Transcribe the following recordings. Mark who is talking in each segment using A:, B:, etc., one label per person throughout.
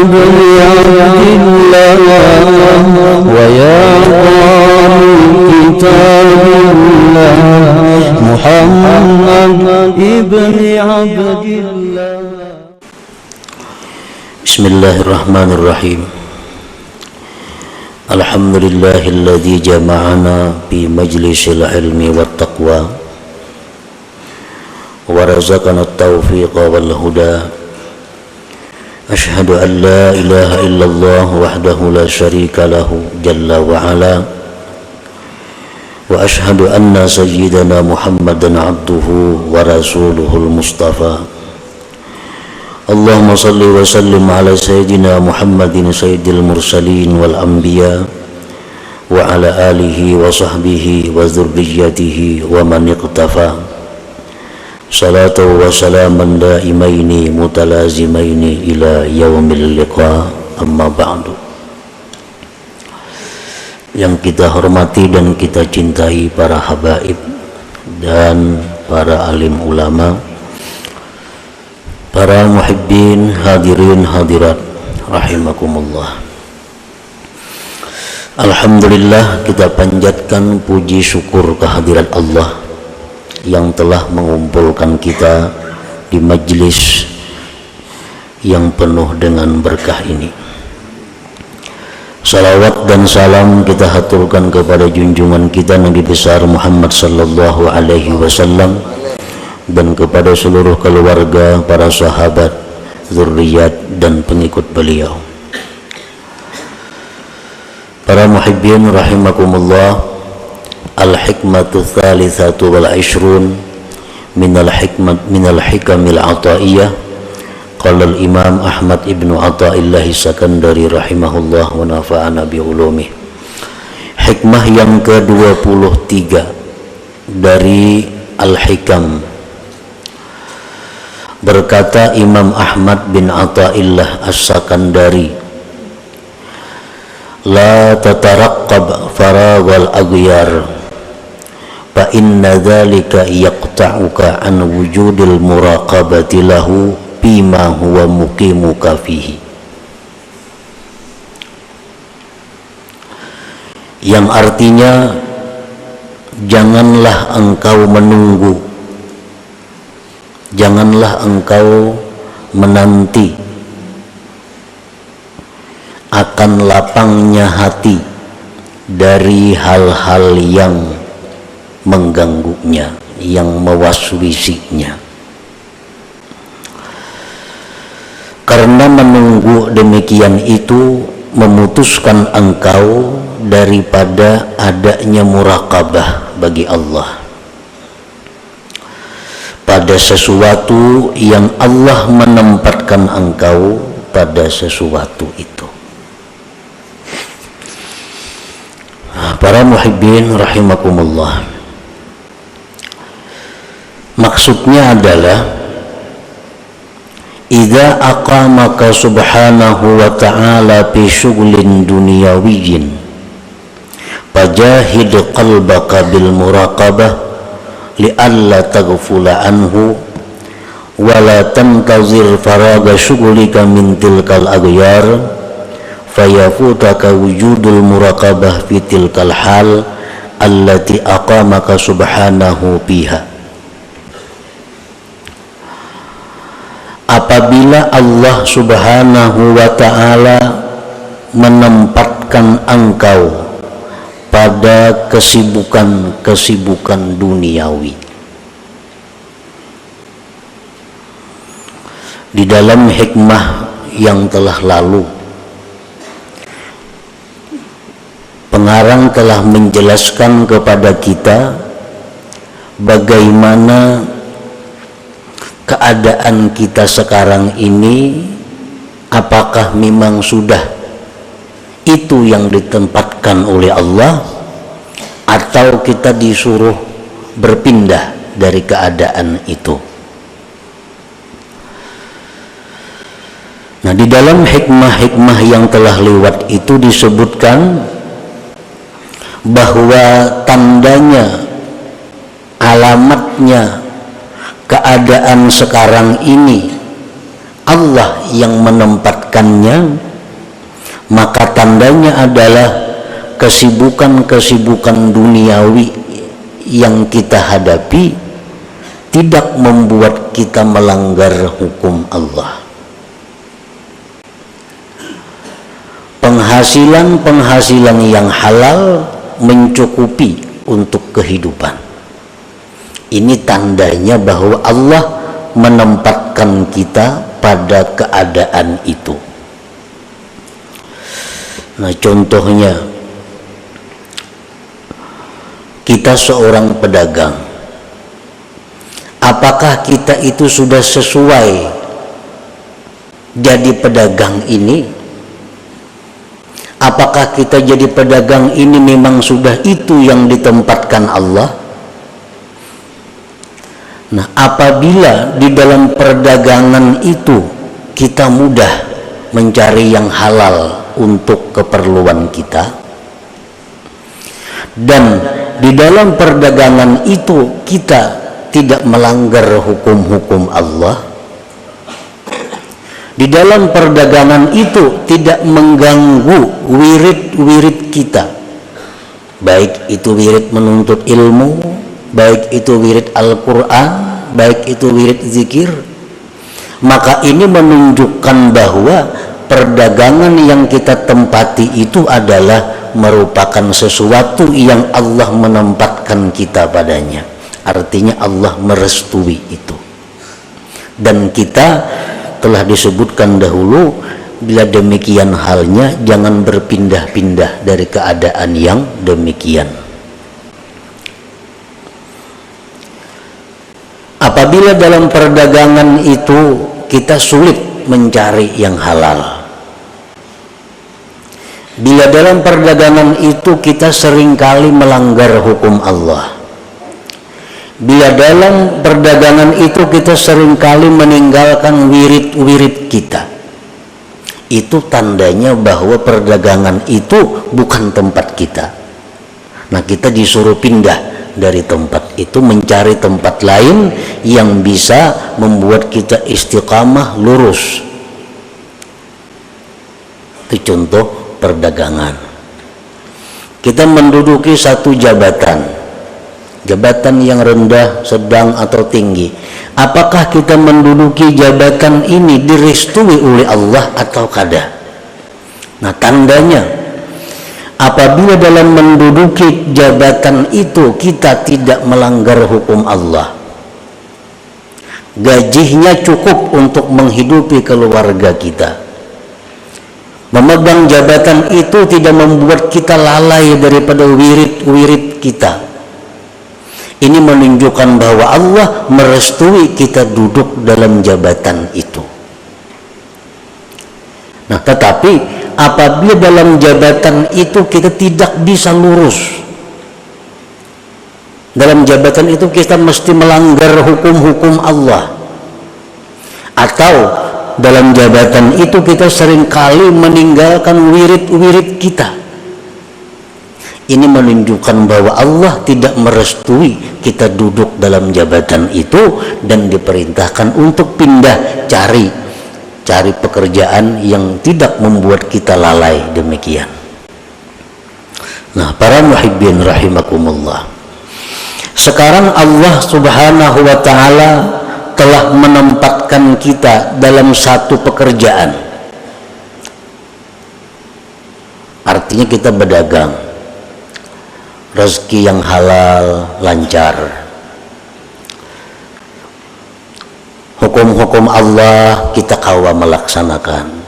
A: ابن عبد الله ويا قارئ كتاب الله محمد ابن عبد الله.
B: Bismillahirrahmanirrahim. Alhamdulillahilladzi jama'ana fi majlisil ilmi wat taqwa wa razaqana at-taufiqa wal huda. Ashhadu an la ilaha illallah wahdahu la syarika lahu jalla wa ala, wa ashhadu anna sayyidana Muhammadan abduhu wa rasuluhul mustafa. Allahumma salli wa sallim ala sayyidina Muhammadin sayyidil mursalin wal anbiya wa ala alihi wa sahbihi wa dhurriyyatihi wa man iqtafa. Salatu wa salaman daimaini mutalazimaini ila yaumil liqa, amma ba'du. Yang kita hormati dan kita cintai para habaib dan para alim ulama, para muhibbin, hadirin hadirat rahimakumullah. Alhamdulillah, kita panjatkan puji syukur kehadirat Allah yang telah mengumpulkan kita di majlis yang penuh dengan berkah ini. Salawat dan salam kita haturkan kepada junjungan kita Nabi besar Muhammad sallallahu alaihi wasallam dan kepada seluruh keluarga, para sahabat, zurriyat dan pengikut beliau. Para muhibbin rahimakumullah, al-hikmatu thalithatu wal ishrun minal hikamil ataiyah. Qala al-imam Ahmad ibnu Athaillah Sakandari rahimahullah wa nafa'ana bi ulumih. Hikmah yang ke-23 dari al-hikam. Berkata Imam Ahmad bin Athaillah As-Sakandari, la tataraqqab faraghal aghyar fa inna dhalika yaqta'uka an wujudil muraqabati lahu bima huwa muqimuka fihi. Yang artinya, janganlah engkau menunggu, janganlah engkau menanti akan lapangnya hati dari hal-hal yang mengganggunya, yang mewaswisinya. Karena menunggu demikian itu memutuskan engkau daripada adanya muraqabah bagi Allah pada sesuatu yang Allah menempatkan engkau pada sesuatu itu. Para muhibbin rahimakumullah, maksudnya adalah idza aqamaka subhanahu wa ta'ala fi syughlin dunyawiyyin fajahid qalbaka bil muraqabah li'alla taghfula anhu wa la tantazir faraga syughlika min tilkal aghyar fayafutaka wujudul muraqabah fi tilkal hal allati aqamaka subhanahu biha. Apabila Allah subhanahu wa ta'ala menempatkan engkau pada kesibukan-kesibukan duniawi, di dalam hikmah yang telah lalu pengarang telah menjelaskan kepada kita bagaimana keadaan kita sekarang ini, apakah memang sudah itu yang ditempatkan oleh Allah atau kita disuruh berpindah dari keadaan itu. Nah, di dalam hikmah-hikmah yang telah lewat itu disebutkan bahwa tandanya, alamatnya keadaan sekarang ini Allah yang menempatkan mendapatkannya, maka tandanya adalah kesibukan-kesibukan duniawi yang kita hadapi tidak membuat kita melanggar hukum Allah. Penghasilan yang halal mencukupi untuk kehidupan. Ini tandanya bahwa Allah menempatkan kita pada keadaan itu. Nah, contohnya kita seorang pedagang. Apakah kita itu sudah sesuai jadi pedagang ini? Apakah kita jadi pedagang ini memang sudah itu yang ditempatkan Allah? Nah, apabila di dalam perdagangan itu kita mudah mencari yang halal untuk keperluan kita, dan di dalam perdagangan itu kita tidak melanggar hukum-hukum Allah, di dalam perdagangan itu tidak mengganggu wirid-wirid kita, baik itu wirid menuntut ilmu, baik itu wirid Al-Quran, baik itu wirid zikir, maka ini menunjukkan bahwa perdagangan yang kita tempati itu adalah merupakan sesuatu yang Allah menempatkan kita padanya. Artinya Allah merestui itu. Dan kita telah disebutkan dahulu, bila demikian halnya jangan berpindah-pindah dari keadaan yang demikian. Apabila dalam perdagangan itu kita sulit mencari yang halal, bila dalam perdagangan itu kita seringkali melanggar hukum Allah, bila dalam perdagangan itu kita seringkali meninggalkan wirid-wirid kita, itu tandanya bahwa perdagangan itu bukan tempat kita. Nah, kita disuruh pindah dari tempat itu, mencari tempat lain yang bisa membuat kita istiqamah lurus. Itu contoh perdagangan. Kita menduduki satu jabatan yang rendah, sedang atau tinggi. Apakah kita menduduki jabatan ini direstui oleh Allah atau kada? Nah, tandanya apabila dalam menduduki jabatan itu kita tidak melanggar hukum Allah, gajinya cukup untuk menghidupi keluarga kita, memegang jabatan itu tidak membuat kita lalai daripada wirid-wirid kita, ini menunjukkan bahwa Allah merestui kita duduk dalam jabatan itu. Nah, tetapi apabila dalam jabatan itu kita tidak bisa lurus, dalam jabatan itu kita mesti melanggar hukum-hukum Allah, atau dalam jabatan itu kita seringkali meninggalkan wirid-wirid kita, ini menunjukkan bahwa Allah tidak merestui kita duduk dalam jabatan itu dan diperintahkan untuk pindah cari pekerjaan yang tidak membuat kita lalai demikian. Nah, para muhibbin rahimakumullah, sekarang Allah Subhanahu wa ta'ala telah menempatkan kita dalam satu pekerjaan. Artinya kita berdagang, rezeki yang halal, lancar. Hukum-hukum Allah kita kawa melaksanakan.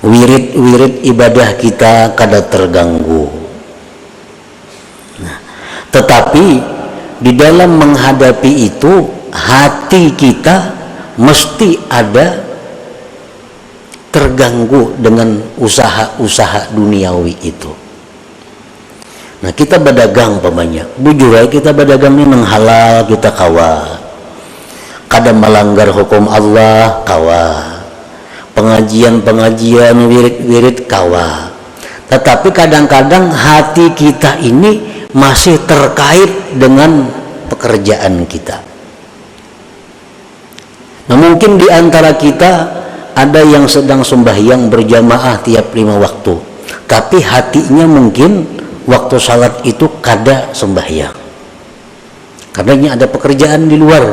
B: Wirid-wirid ibadah kita kada terganggu. Nah, tetapi di dalam menghadapi itu, hati kita mesti ada terganggu dengan usaha-usaha duniawi itu. Nah, kita berdagang pamannya, bujur kita berdagang ini nang halal, kita kawa. Kadang melanggar hukum Allah, kawa. Pengajian-pengajian, wirid-wirid, kawa. Tetapi kadang-kadang hati kita ini masih terkait dengan pekerjaan kita. Nah, mungkin di antara kita ada yang sedang sembahyang berjamaah tiap 5 waktu, tapi hatinya mungkin waktu salat itu kada sembahyang, karena ini ada pekerjaan di luar.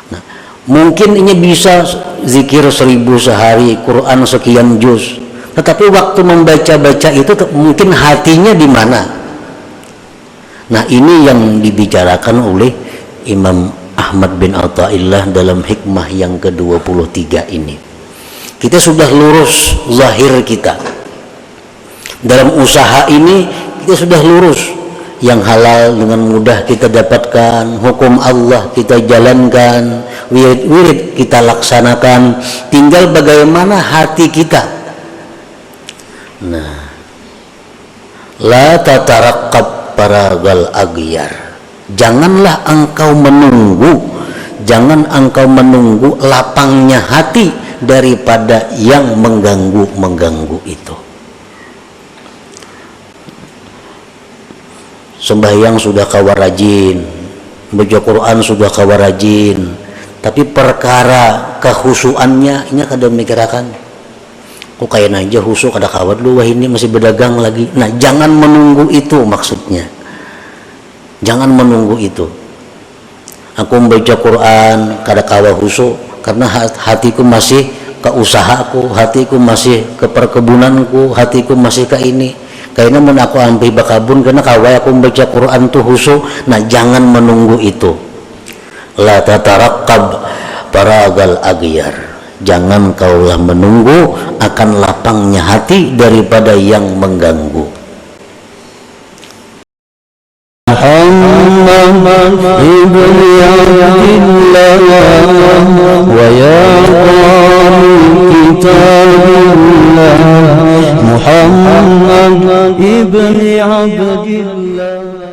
B: Nah, mungkin ini bisa zikir 1000 sehari, Quran sekian juz, tetapi waktu membaca-baca itu mungkin hatinya di mana? Nah, ini yang dibicarakan oleh Imam Ahmad bin Athaillah dalam hikmah yang ke-23 ini. Kita sudah lurus zahir kita. Dalam usaha ini kita sudah lurus. Yang halal dengan mudah kita dapatkan, hukum Allah kita jalankan, wirid kita laksanakan, tinggal bagaimana hati kita. Nah, la tataraqqab paragal aghyar, janganlah engkau menunggu lapangnya hati daripada yang mengganggu itu. Sembahyang sudah kawarajin, baca Quran sudah kawarajin, tapi perkara kehusuannya ini kada memikirkan. Kok kayak aja husuk ada kawat lu, wah ini masih berdagang lagi. Nah, jangan menunggu itu maksudnya. Jangan menunggu itu. Aku membaca Quran kada kawa husuk karena hatiku masih ke usahaku, hatiku masih ke perkebunanku, hatiku masih ke ini. Kayaknya mun aku ambil bakabun karena kawa aku membaca Quran tuh husuk. Nah, jangan menunggu itu. La tataraqqab paragal aghyar. Jangan kaulah menunggu akan lapangnya hati daripada yang mengganggu.
A: Muhammad ibn Abdillah wa ya kitabillah, Muhammad ibn Abdillah.